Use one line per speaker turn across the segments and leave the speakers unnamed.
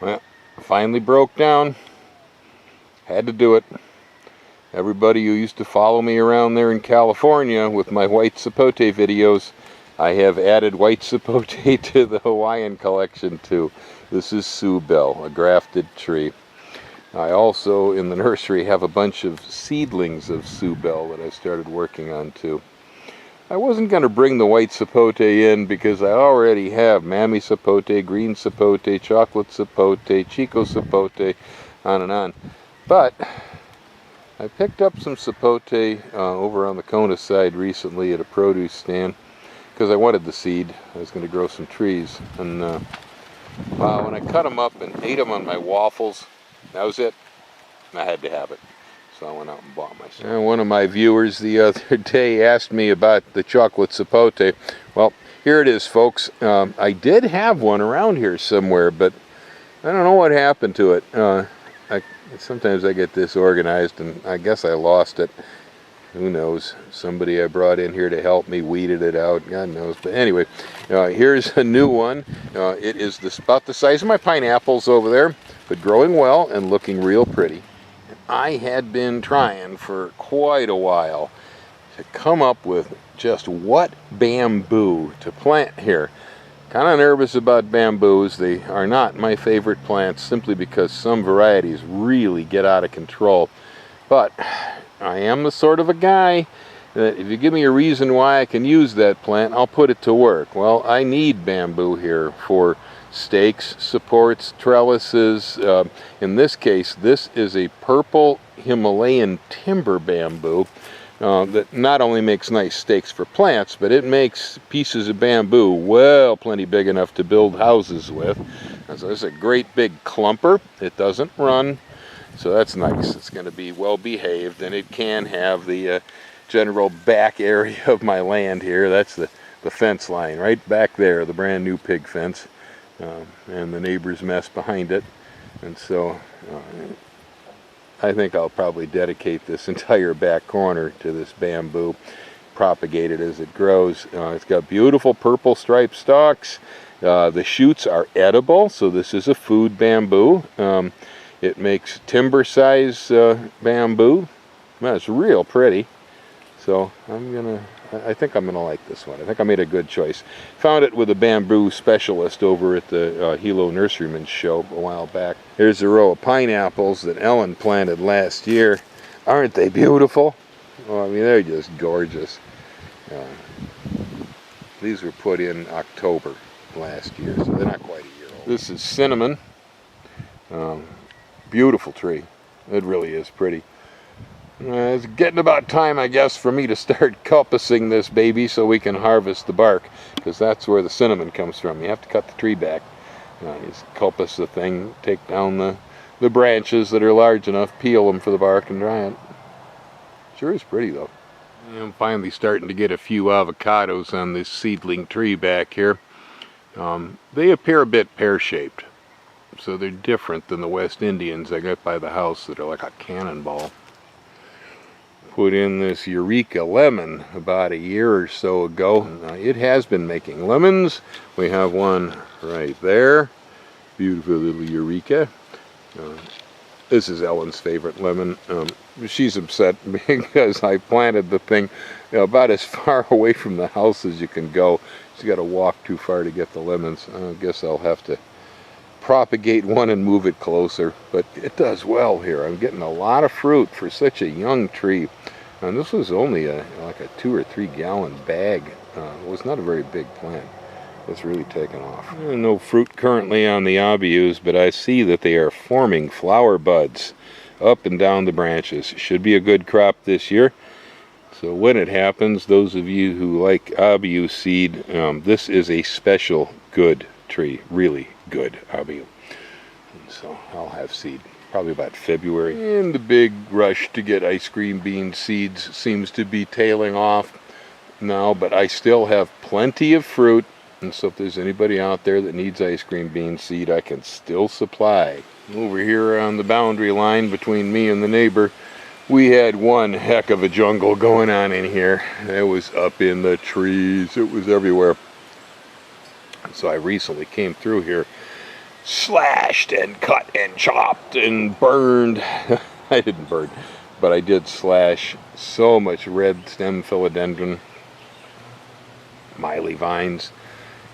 Well, finally broke down. Had to do it. Everybody who used to follow me around there in California with my white sapote videos, I have added white sapote to the Hawaiian collection too. This is Sioux Bell, a grafted tree. I also, in the nursery, have a bunch of seedlings of Sioux Bell that I started working on too. I wasn't going to bring the white sapote in because I already have mammy sapote, green sapote, chocolate sapote, chico sapote, on and on. But I picked up some sapote over on the Kona side recently at a produce stand because I wanted the seed. I was going to grow some trees. And when I cut them up and ate them on my waffles, that was it. I had to have it. So I went out and bought myself. And one of my viewers the other day asked me about the chocolate sapote. Well, here it is, folks. I did have one around here somewhere, but I don't know what happened to it. Sometimes I get disorganized, and I guess I lost it. Who knows? Somebody I brought in here to help me weeded it out. God knows. But anyway, here's a new one. It is about the size of my pineapples over there, but growing well and looking real pretty. I had been trying for quite a while to come up with just what bamboo to plant here. Kind of nervous about bamboos. They are not my favorite plants simply because some varieties really get out of control. But I am the sort of a guy that if you give me a reason why I can use that plant, I'll put it to work. Well, I need bamboo here for stakes, supports, trellises. In this case, this is a purple Himalayan timber bamboo that not only makes nice stakes for plants, but it makes pieces of bamboo well plenty big enough to build houses with. And so it's a great big clumper. It doesn't run, so that's nice. It's going to be well behaved, and it can have the general back area of my land here. That's the fence line right back there, the brand new pig fence, and the neighbor's mess behind it. And so I think I'll probably dedicate this entire back corner to this bamboo, propagate it as it grows. It's got beautiful purple striped stalks. The shoots are edible, so this is a food bamboo. It makes timber size bamboo. Well, it's real pretty. So I think I'm gonna like this one. I think I made a good choice. Found it with a bamboo specialist over at the Hilo Nurseryman's show a while back. Here's a row of pineapples that Ellen planted last year. Aren't they beautiful? Oh, I mean, they're just gorgeous. These were put in October last year, so they're not quite a year old. This is cinnamon. Beautiful tree. It really is pretty. It's getting about time, I guess, for me to start compassing this baby so we can harvest the bark, because that's where the cinnamon comes from. You have to cut the tree back. You just compass the thing, take down the branches that are large enough, peel them for the bark, and dry it. Sure is pretty, though. I'm finally starting to get a few avocados on this seedling tree back here. They appear a bit pear-shaped, so they're different than the West Indians I got by the house that are like a cannonball. Put in this Eureka lemon about a year or so ago. It has been making lemons. We have one right there. Beautiful little Eureka. This is Ellen's favorite lemon. She's upset because I planted the thing about as far away from the house as you can go. She's got to walk too far to get the lemons. I guess I'll have to propagate one and move it closer, but it does well here. I'm getting a lot of fruit for such a young tree, and this was only like a 2 or 3 gallon bag. It was not a very big plant. It's really taken off. No fruit currently on the abius, but I see that they are forming flower buds up and down the branches. Should be a good crop this year. So when it happens, those of you who like abiu seed, this is a special good tree, really good abiu. And so I'll have seed probably about February. And the big rush to get ice cream bean seeds seems to be tailing off now, but I still have plenty of fruit, and so if there's anybody out there that needs ice cream bean seed, I can still supply. Over here on the boundary line between me and the neighbor, we had one heck of a jungle going on in here. It was up in the trees, it was everywhere. So I recently came through here slashed and cut and chopped and burned. I didn't burn, but I did slash so much red stem philodendron, Miley vines.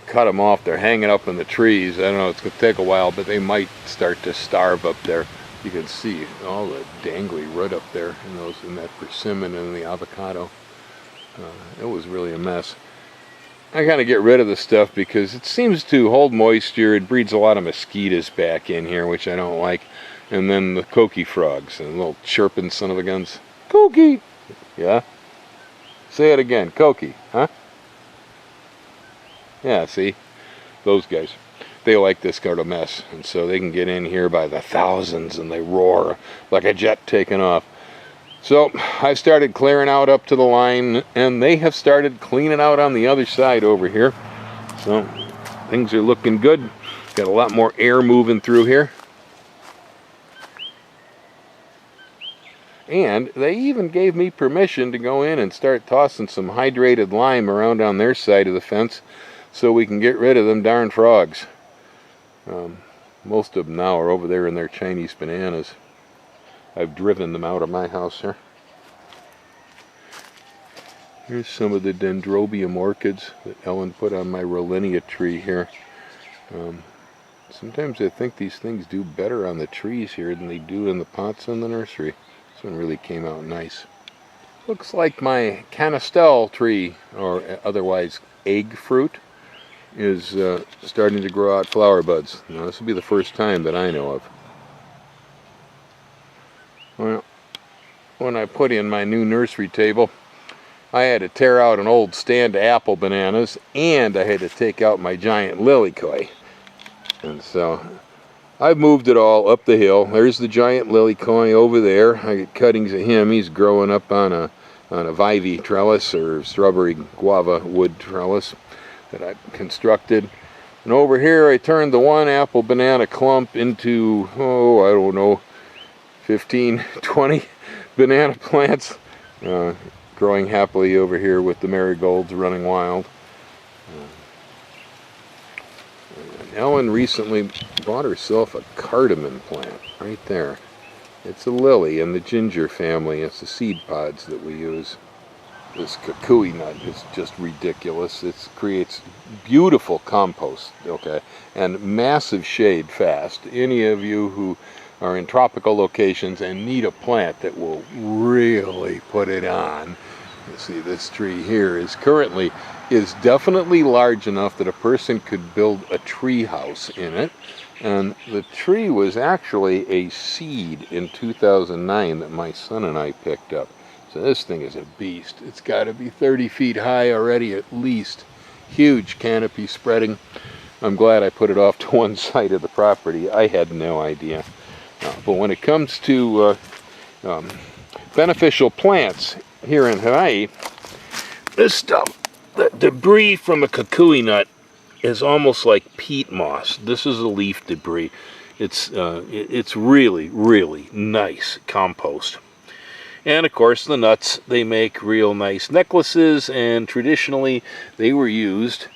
Cut them off. They're hanging up in the trees. I don't know, it's going to take a while, but they might start to starve up there. You can see all the dangly root up there in that persimmon and the avocado. It was really a mess. I kind of get rid of the stuff because it seems to hold moisture. It breeds a lot of mosquitoes back in here, which I don't like. And then the coqui frogs and little chirping son of a guns. Coqui! Yeah? Say it again. Coqui, huh? Yeah, see? Those guys. They like this kind of mess. And so they can get in here by the thousands and they roar like a jet taking off. So I started clearing out up to the line, and they have started cleaning out on the other side over here. So things are looking good. Got a lot more air moving through here. And they even gave me permission to go in and start tossing some hydrated lime around on their side of the fence so we can get rid of them darn frogs. Most of them now are over there in their Chinese bananas. I've driven them out of my house here. Here's some of the dendrobium orchids that Ellen put on my Rollinia tree here. Sometimes I think these things do better on the trees here than they do in the pots in the nursery. This one really came out nice. Looks like my canistel tree, or otherwise egg fruit, is starting to grow out flower buds. Now this will be the first time that I know of. Well, when I put in my new nursery table, I had to tear out an old stand of apple bananas, and I had to take out my giant lilycoy. And so I've moved it all up the hill. There's the giant lilycoy over there. I get cuttings of him. He's growing up on a vivy trellis, or strawberry guava wood trellis that I constructed. And over here I turned the one apple banana clump into, oh, I don't know, 15, 20 banana plants, growing happily over here with the marigolds running wild. Ellen recently bought herself a cardamom plant right there. It's a lily in the ginger family. It's the seed pods that we use. This cucuy nut is just ridiculous. It creates beautiful compost, okay, and massive shade fast. Any of you who are in tropical locations and need a plant that will really put it on. You see, this tree here is definitely large enough that a person could build a tree house in it. And the tree was actually a seed in 2009 that my son and I picked up. So this thing is a beast. It's got to be 30 feet high already at least. Huge canopy spreading. I'm glad I put it off to one side of the property. I had no idea. But when it comes to beneficial plants here in Hawaii, this stuff, the debris from a cucuy nut is almost like peat moss. This is a leaf debris. It's really, really nice compost. And of course the nuts, they make real nice necklaces, and traditionally they were used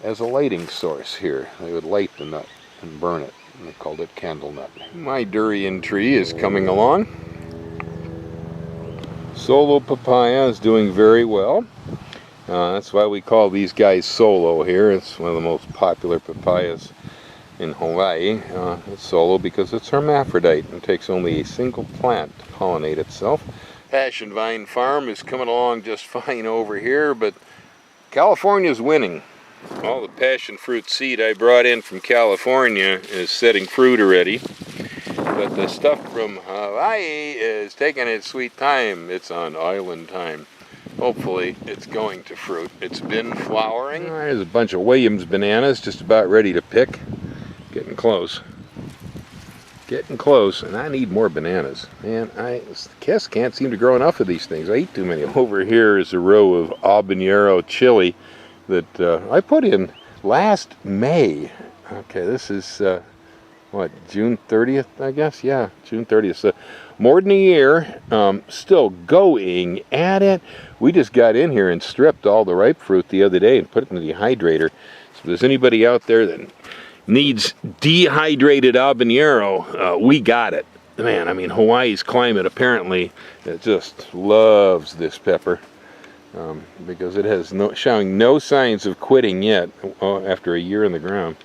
as a lighting source here. They would light the nut and burn it. They called it candle nut. My durian tree is coming along. Solo papaya is doing very well. That's why we call these guys solo here. It's one of the most popular papayas in Hawaii. It's solo because it's hermaphrodite and takes only a single plant to pollinate itself. Passion Vine Farm is coming along just fine over here, but California's winning. All the passion fruit seed I brought in from California is setting fruit already, but the stuff from Hawaii is taking its sweet time. It's on island time. Hopefully it's going to fruit. It's been flowering. There's a bunch of Williams bananas just about ready to pick. Getting close. Getting close, and I need more bananas. Man, I guess can't seem to grow enough of these things. I eat too many. Over here is a row of habanero chili that I put in last May. Okay, this is, what, June 30th, I guess? Yeah, June 30th. So more than a year, still going at it. We just got in here and stripped all the ripe fruit the other day and put it in the dehydrator. So if there's anybody out there that needs dehydrated habanero, we got it. Man, I mean, Hawaii's climate apparently it just loves this pepper because it has showing no signs of quitting yet after a year in the ground.